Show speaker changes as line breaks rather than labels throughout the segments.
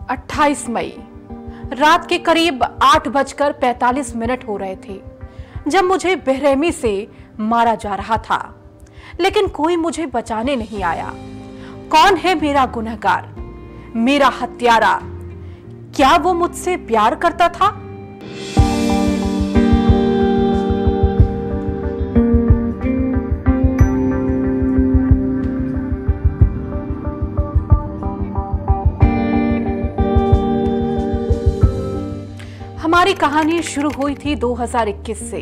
28 मई रात के करीब 8:45 हो रहे थे जब मुझे बेरहमी से मारा जा रहा था, लेकिन कोई मुझे बचाने नहीं आया। कौन है मेरा गुनहगार, मेरा हत्यारा? क्या वो मुझसे प्यार करता था? हमारी कहानी शुरू हुई थी 2021 से।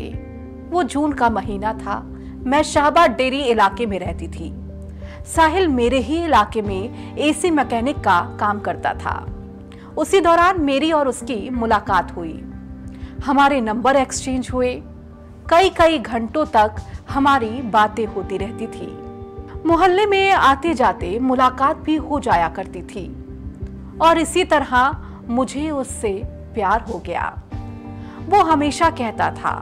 वो जून का महीना था। मैं शाहबाद डेरी इलाके में रहती थी। साहिल मेरे ही इलाके में एसी मैकेनिक का काम करता था। उसी दौरान मेरी और उसकी मुलाकात हुई। हमारे नंबर एक्सचेंज हुए। कई घंटों तक हमारी बातें होती रहती थी। मोहल्ले में आते जाते मुलाकात भी हो जाया करती थी और इसी तरह मुझे उससे प्यार हो गया। वो हमेशा कहता था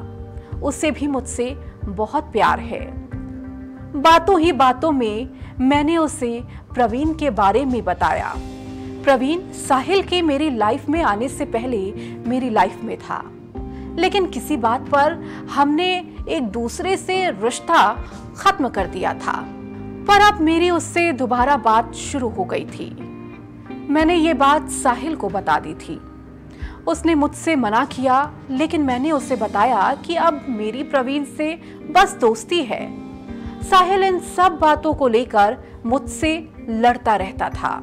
उसे भी मुझसे बहुत प्यार है। बातों ही बातों में मैंने उसे प्रवीण के बारे में बताया। प्रवीण साहिल के मेरी लाइफ में आने से पहले मेरी लाइफ में था, लेकिन किसी बात पर हमने एक दूसरे से रिश्ता खत्म कर दिया था। पर अब मेरी उससे दोबारा बात शुरू हो गई थी। मैंने ये बात साहिल को बता दी थी। उसने मुझसे मना किया, लेकिन मैंने उसे बताया कि अब मेरी प्रवीण से बस दोस्ती है। साहिल इन सब बातों को लेकर मुझसे लड़ता रहता था।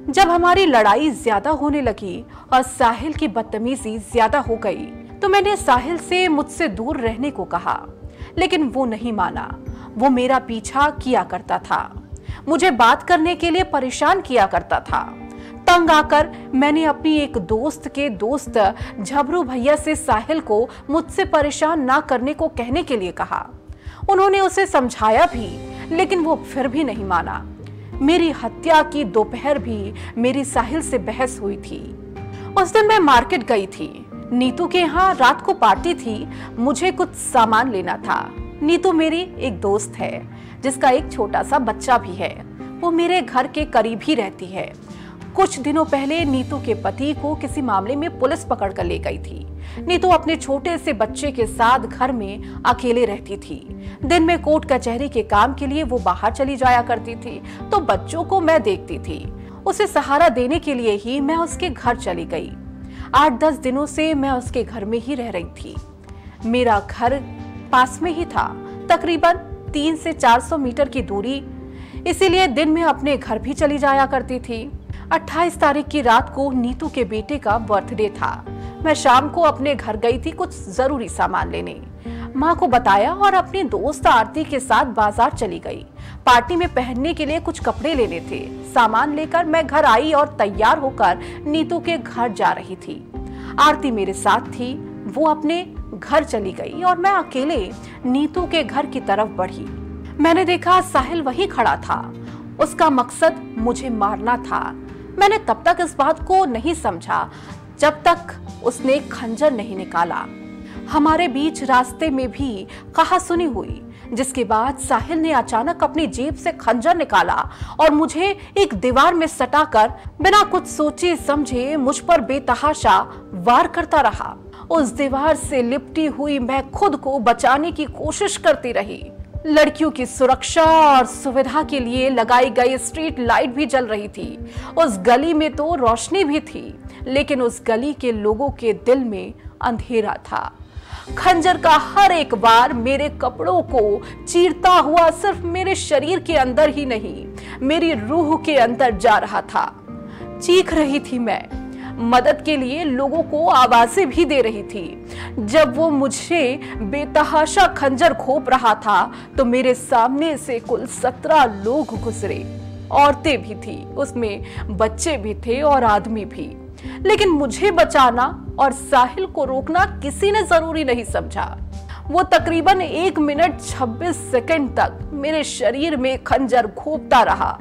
जब हमारी लड़ाई ज्यादा होने लगी और साहिल की बदतमीजी ज्यादा हो गई, तो मैंने साहिल से मुझसे दूर रहने को कहा, लेकिन वो नहीं माना। वो मेरा पीछा किया करता था, मुझे बात करने के लिए परेशान किया करता था। तंग आकर मैंने अपनी एक दोस्त के दोस्त झबरू भैया से साहिल को मुझसे परेशान ना करने को कहने के लिए कहा। उन्होंने उसे समझाया भी, लेकिन वो फिर भी नहीं माना। मेरी हत्या की दोपहर भी मेरी साहिल से बहस हुई थी। उस दिन मैं मार्केट गई थी। नीतू के यहाँ रात को पार्टी थी। मुझे कुछ सामान लेना था। नीतू मेरी एक दोस्त है जिसका एक छोटा सा बच्चा भी है। वो मेरे घर के करीब ही रहती है। कुछ दिनों पहले नीतू के पति को किसी मामले में पुलिस पकड़ कर ले गई थी। नीतू अपने छोटे से बच्चे के साथ घर में अकेले रहती थी। दिन में कोर्ट कचहरी के काम के लिए वो बाहर चली जाया करती थी, तो बच्चों को मैं देखती थी। उसे सहारा देने के लिए ही मैं उसके घर चली गई। 8-10 दिनों से मैं उसके घर में ही रह रही थी। मेरा घर पास में ही था, तकरीबन 300 से 400 मीटर की दूरी, इसीलिए दिन में अपने घर भी चली जाया करती थी। 28 तारीख की रात को नीतू के बेटे का बर्थडे था। मैं शाम को अपने घर गई थी कुछ जरूरी सामान लेने। माँ को बताया और अपनी दोस्त आरती के साथ बाजार चली गई। पार्टी में पहनने के लिए कुछ कपड़े लेने थे। सामान लेकर मैं घर आई और तैयार होकर नीतू के घर जा रही थी। आरती मेरे साथ थी। वो अपने घर चली गई और मैं अकेले नीतू के घर की तरफ बढ़ी। मैंने देखा साहिल वहीं खड़ा था। उसका मकसद मुझे मारना था। मैंने तब तक इस बात को नहीं समझा जब तक उसने खंजर नहीं निकाला। हमारे बीच रास्ते में भी कहासुनी हुई, जिसके बाद साहिल ने अचानक अपनी जेब से खंजर निकाला और मुझे एक दीवार में सटाकर बिना कुछ सोचे समझे मुझ पर बेतहाशा वार करता रहा। उस दीवार से लिपटी हुई मैं खुद को बचाने की कोशिश करती रही। लड़कियों की सुरक्षा और सुविधा के लिए लगाई गई स्ट्रीट लाइट भी जल रही थी। उस गली में तो रोशनी भी थी, लेकिन उस गली के लोगों के दिल में अंधेरा था। खंजर का हर एक वार मेरे कपड़ों को चीरता हुआ सिर्फ मेरे शरीर के अंदर ही नहीं, मेरी रूह के अंदर जा रहा था। चीख रही थी मैं, मदद के लिए लोगों को आवाजें भी दे रही थी। जब वो मुझे बेतहाशा खंजर घोंप रहा था, तो मेरे सामने से कुल 17 लोग गुजरे। औरतें भी थी, उसमें बच्चे भी थे और आदमी भी। लेकिन मुझे बचाना और साहिल को रोकना किसी ने जरूरी नहीं समझा। वो तकरीबन 1 मिनट 26 सेकंड तक मेरे शरीर में खंजर घोंपता रहा।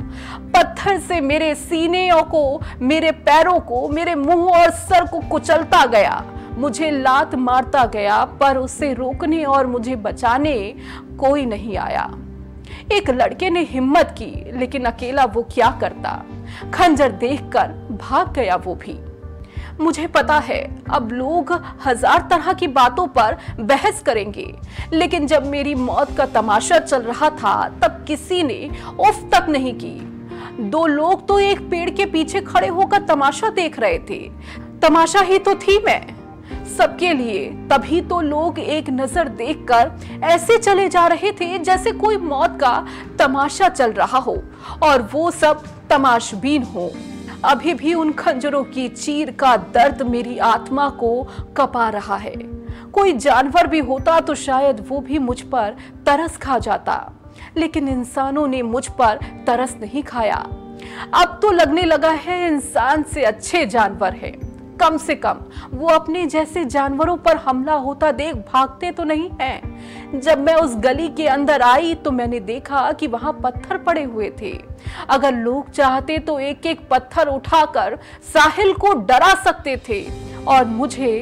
पत्थर से मेरे सीने को, मेरे पैरों को, मेरे मुंह और सर को कुचलता गया। मुझे लात मारता गया, पर उसे रोकने और मुझे बचाने कोई नहीं आया। एक लड़के ने हिम्मत की, लेकिन अकेला वो क्या करता। खंजर देखकर भाग गया वो भी। मुझे पता है अब लोग हजार तरह की बातों पर बहस करेंगे, लेकिन जब मेरी मौत का तमाशा चल रहा था तब किसी ने उफ तक नहीं की। 2 लोग तो एक पेड़ के पीछे खड़े होकर तमाशा देख रहे थे। तमाशा ही तो थी मैं सबके लिए। तभी तो लोग एक नजर देखकर ऐसे चले जा रहे थे जैसे कोई मौत का तमाशा चल रहा हो और वो सब तमाशबीन हो। अभी भी उन खंजरों की चीर का दर्द मेरी आत्मा को कपा रहा है। कोई जानवर भी होता तो शायद वो भी मुझ पर तरस खा जाता, लेकिन इंसानों ने मुझ पर तरस नहीं खाया। अब तो लगने लगा है इंसान से अच्छे जानवर हैं। कम से कम वो अपने जैसे जानवरों पर हमला होता देख भागते तो नहीं हैं। जब मैं उस गली के अंदर आई तो मैंने देखा कि वहां पत्थर पड़े हुए थे। अगर लोग चाहते तो एक एक पत्थर उठाकर साहिल को डरा सकते थे और मुझे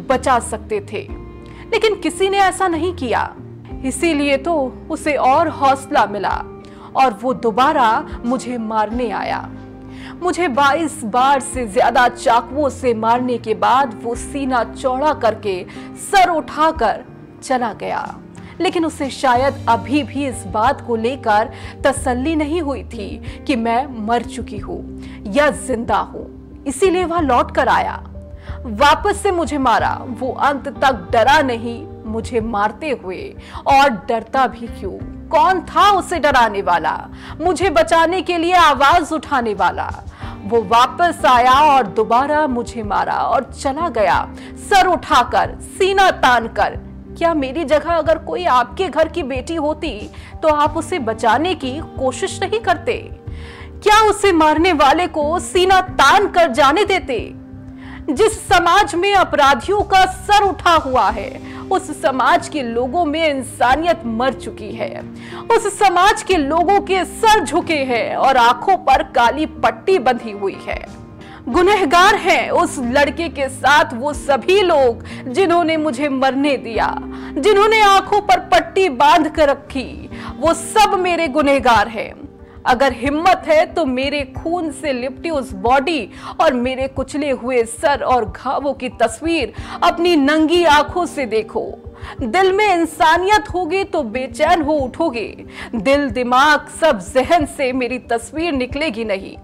बचा सकते थे, लेकिन किसी ने ऐसा नहीं किया। इसीलिए तो उसे और हौसला मिला और वो दोबारा मुझे मारने आया। मुझे 22 बार से ज्यादा चाकुओं से मारने के बाद वो सीना चौड़ा करके सर उठाकर चला गया, लेकिन उसे शायद अभी भी इस बात को लेकर तसल्ली नहीं हुई थी कि मैं मर चुकी हूँ या जिंदा हूँ। इसीलिए वह लौट कर आया, वापस से मुझे मारा। वो अंत तक डरा नहीं मुझे मारते हुए, और डरता भी क्यों? कौन था उसे डराने वाला, मुझे बचाने के लिए आवाज उठाने वाला? वो वापस आया और दोबारा मुझे मारा और चला गया सर उठाकर, सीना तानकर। क्या मेरी जगह अगर कोई आपके घर की बेटी होती तो आप उसे बचाने की कोशिश नहीं करते? क्या उसे मारने वाले को सीना तान कर जाने देते? जिस समाज में अपराधियों का सर उठा हुआ है, उस समाज के लोगों में इंसानियत मर चुकी है। उस समाज के लोगों के सर झुके हैं और आंखों पर काली पट्टी बंधी हुई है। गुनहगार हैं उस लड़के के साथ वो सभी लोग जिन्होंने मुझे मरने दिया, जिन्होंने आंखों पर पट्टी बांध कर रखी। वो सब मेरे गुनहगार हैं। अगर हिम्मत है तो मेरे खून से लिपटी उस बॉडी और मेरे कुचले हुए सर और घावों की तस्वीर अपनी नंगी आंखों से देखो। दिल में इंसानियत होगी तो बेचैन हो उठोगे। दिल दिमाग सब जहन से मेरी तस्वीर निकलेगी नहीं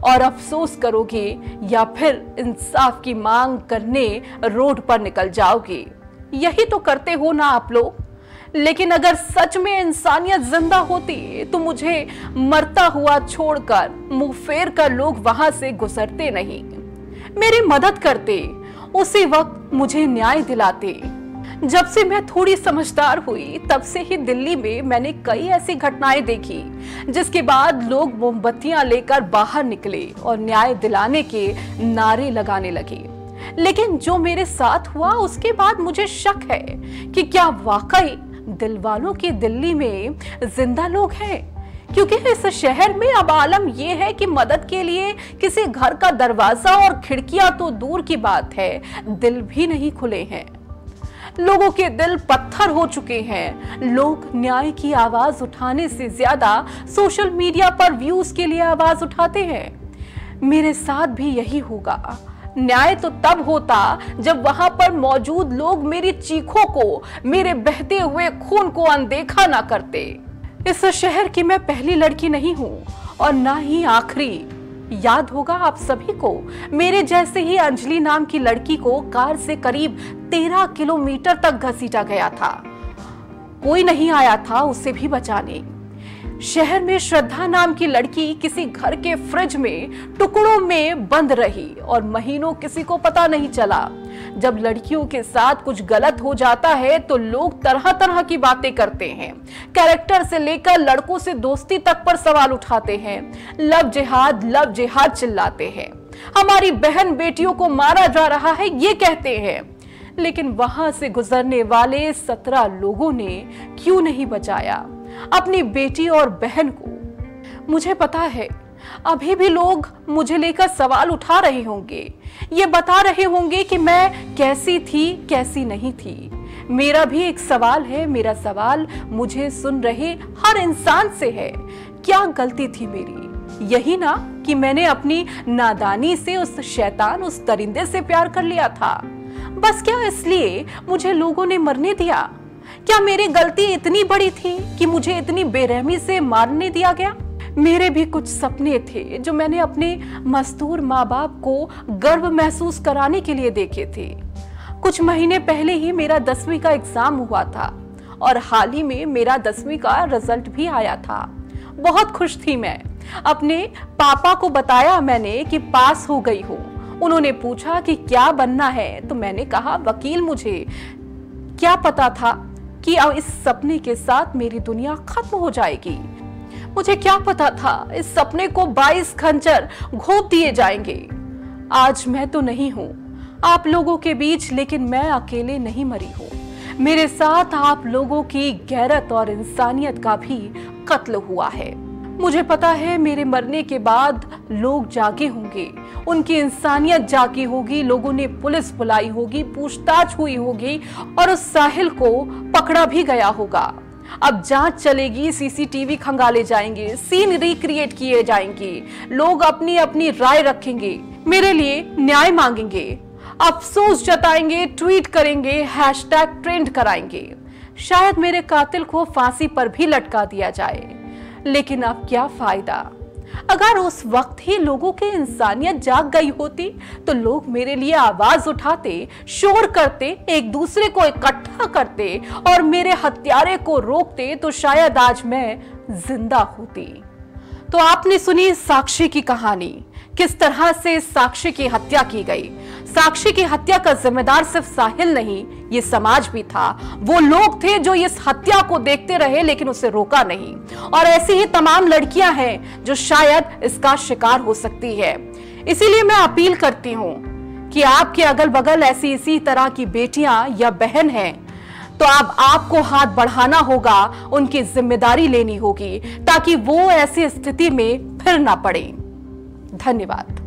और अफसोस करोगे, या फिर इंसाफ की मांग करने रोड पर निकल जाओगे। यही तो करते हो ना आप लोग। लेकिन अगर सच में इंसानियत जिंदा होती तो मुझे मरता हुआ छोड़कर मुंह फेर कर लोग वहां से गुजरते नहीं, मेरी मदद करते, उसी वक्त मुझे न्याय दिलाते। जब से मैं थोड़ी समझदार हुई तब से ही दिल्ली में मैंने कई ऐसी घटनाएं देखी जिसके बाद लोग मोमबत्तियां लेकर बाहर निकले और न्याय दिलाने के नारे लगाने लगे। लेकिन जो मेरे साथ हुआ उसके बाद मुझे शक है कि क्या वाकई दिल वालों की दिल्ली में जिंदा लोग हैं, क्योंकि इस शहर में अब आलम यह है कि मदद के लिए किसी घर का दरवाजा और खिड़कियां तो दूर की बात है, दिल भी नहीं खुले हैं। लोगों के दिल पत्थर हो चुके हैं। लोग न्याय की आवाज उठाने से ज्यादा सोशल मीडिया पर व्यूज के लिए आवाज उठाते हैं। मेरे साथ भी यही होगा। न्याय तो तब होता जब वहां पर मौजूद लोग मेरी चीखों को, मेरे बहते हुए खून को अनदेखा ना करते। इस शहर की मैं पहली लड़की नहीं हूं और ना ही आखिरी। याद होगा आप सभी को, मेरे जैसे ही अंजलि नाम की लड़की को कार से करीब 13 किलोमीटर तक घसीटा गया था। कोई नहीं आया था उसे भी बचाने। शहर में श्रद्धा नाम की लड़की किसी घर के फ्रिज में टुकड़ों में बंद रही और महीनों किसी को पता नहीं चला। जब लड़कियों के साथ कुछ गलत हो जाता है तो लोग तरह तरह की बातें करते हैं। कैरेक्टर से लेकर लड़कों से दोस्ती तक पर सवाल उठाते हैं। लव जिहाद चिल्लाते हैं। हमारी बहन बेटियों को मारा जा रहा है ये कहते हैं। लेकिन वहां से गुजरने वाले 17 लोगों ने क्यों नहीं बचाया अपनी बेटी और बहन को? मुझे पता है अभी भी लोग मुझे लेकर सवाल उठा रहे होंगे, ये बता रहे होंगे कि मैं कैसी थी कैसी नहीं थी। मेरा भी एक सवाल है, मेरा सवाल मुझे सुन रहे हर इंसान से है, क्या गलती थी मेरी? यही ना कि मैंने अपनी नादानी से उस शैतान, उस दरिंदे से प्यार कर लिया था। बस क्या इसलिए मुझे लोगों ने मरने दिया? क्या मेरी गलती इतनी बड़ी थी कि मुझे इतनी बेरहमी से मारने दिया गया? मेरे भी कुछ सपने थे जो मैंने अपने मजदूर माँ बाप को गर्व महसूस कराने के लिए देखे थे। कुछ महीने पहले ही मेरा 10वीं का एग्जाम हुआ था और हाल ही में मेरा 10वीं का रिजल्ट भी आया था। बहुत खुश थी मैं। अपने पापा को बताया मैंने कि पास हो गई हूँ। उन्होंने पूछा कि क्या बनना है, तो मैंने कहा वकील। मुझे क्या पता था कि अब इस सपने के साथ मेरी दुनिया खत्म हो जाएगी। मुझे क्या पता था इस सपने को 22 खंजर घोंप दिए जाएंगे। आज मैं तो नहीं हूं आप लोगों के बीच, लेकिन मैं अकेले नहीं मरी हूं। मेरे साथ आप लोगों की गैरत और इंसानियत का भी कत्ल हुआ है। मुझे पता है मेरे मरने के बाद लोग जागे होंगे, उनकी इंसानियत जागी होगी, लोगों ने पुलिस बुलाई होगी, पूछताछ हुई होगी और उस साहिल को पकड़ा भी गया होगा। अब जांच चलेगी, सीसीटीवी खंगाले जाएंगे, सीन रिक्रिएट किए जाएंगे, लोग अपनी अपनी राय रखेंगे, मेरे लिए न्याय मांगेंगे, अफसोस जताएंगे, ट्वीट करेंगे, हैशटैग ट्रेंड कराएंगे। शायद मेरे कातिल को फांसी पर भी लटका दिया जाए, लेकिन अब क्या फायदा? अगर उस वक्त ही लोगों की इंसानियत जाग गई होती तो लोग मेरे लिए आवाज उठाते, शोर करते, एक दूसरे को इकट्ठा करते और मेरे हत्यारे को रोकते, तो शायद आज मैं जिंदा होती। तो आपने सुनी साक्षी की कहानी, किस तरह से साक्षी की हत्या की गई। साक्षी की हत्या का जिम्मेदार सिर्फ साहिल नहीं, ये समाज भी था। वो लोग थे जो इस हत्या को देखते रहे लेकिन उसे रोका नहीं। और ऐसी ही तमाम लड़कियां हैं जो शायद इसका शिकार हो सकती है। इसीलिए मैं अपील करती हूं कि आपके अगल बगल ऐसी इसी तरह की बेटियां या बहन हैं तो अब आपको हाथ बढ़ाना होगा, उनकी जिम्मेदारी लेनी होगी ताकि वो ऐसी स्थिति में फिर ना पड़े। धन्यवाद।